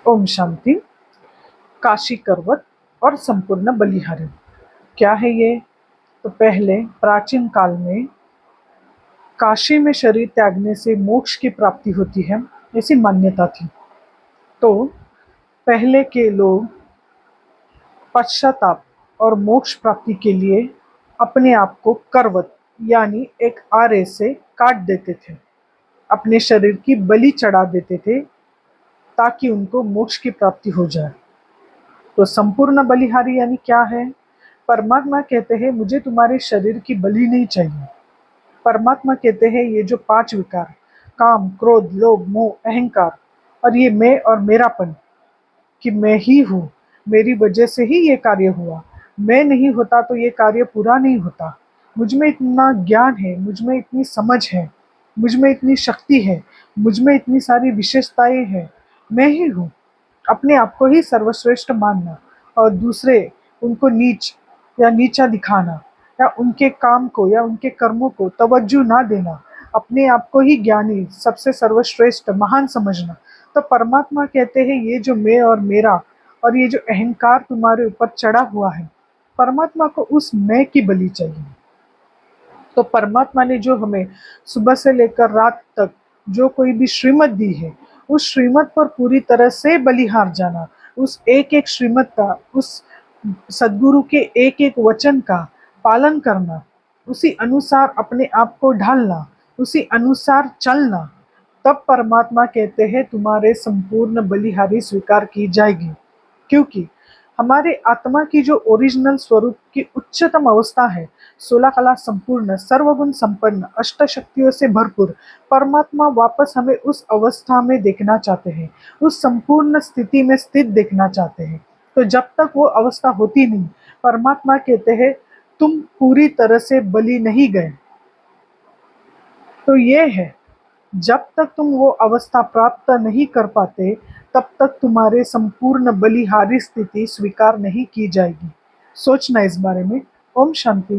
ओम शांति। काशी करवत और संपूर्ण बलिहारी क्या है ये? तो पहले प्राचीन काल में काशी में शरीर त्यागने से मोक्ष की प्राप्ति होती है, ऐसी मान्यता थी। तो पहले के लोग पश्चाताप और मोक्ष प्राप्ति के लिए अपने आप को करवत यानी एक आरे से काट देते थे, अपने शरीर की बलि चढ़ा देते थे ताकि उनको मोक्ष की प्राप्ति हो जाए। तो संपूर्ण बलिहारी यानी क्या है? परमात्मा कहते हैं मुझे तुम्हारे शरीर की बलि नहीं चाहिए। परमात्मा कहते हैं ये जो 5 विकार, काम, क्रोध, लोभ, मोह, अहंकार और ये मैं और मेरापन, कि मैं ही हूँ, मेरी वजह से ही ये कार्य हुआ, मैं नहीं होता तो ये कार्य पूरा नहीं होता। मुझ में इतना ज्ञान है, मुझ में इतनी समझ है, मुझ में इतनी शक्ति है, मुझ में इतनी सारी विशेषताएं हैं, मैं ही हूँ। अपने आप को ही सर्वश्रेष्ठ मानना और दूसरे उनको नीच या नीचा दिखाना या उनके काम को या उनके कर्मों को तवज्जो ना देना, अपने आप को ही ज्ञानी, सबसे सर्वश्रेष्ठ, महान समझना। तो परमात्मा कहते हैं ये जो मैं और मेरा और ये जो अहंकार तुम्हारे ऊपर चढ़ा हुआ है, परमात्मा को उस मैं की बलि चाहिए। तो परमात्मा ने जो हमें सुबह से लेकर रात तक जो कोई भी श्रीमत दी है, उस श्रीमत पर पूरी तरह से बलिहार जाना, उस एक एक श्रीमत का, उस सद्गुरु के एक एक वचन का पालन करना, उसी अनुसार अपने आप को ढालना, उसी अनुसार चलना, तब परमात्मा कहते हैं तुम्हारे संपूर्ण बलिहारी स्वीकार की जाएगी। क्योंकि हमारे आत्मा की जो ओरिजिनल स्वरूप की उच्चतम अवस्था है, 16 कला संपूर्ण, सर्वगुण संपन्न, अष्ट शक्तियों से भरपूर, परमात्मा वापस हमें उस अवस्था में देखना चाहते हैं, उस संपूर्ण स्थिति में स्थित देखना चाहते हैं। तो जब तक वो अवस्था होती नहीं, परमात्मा कहते हैं तुम पूरी तरह से बलि नहीं गए। तो ये है, जब तक तुम वो अवस्था प्राप्त नहीं कर पाते, तब तक तुम्हारे संपूर्ण बलिहारी स्थिति स्वीकार नहीं की जाएगी। सोचना इस बारे में। ओम शांति।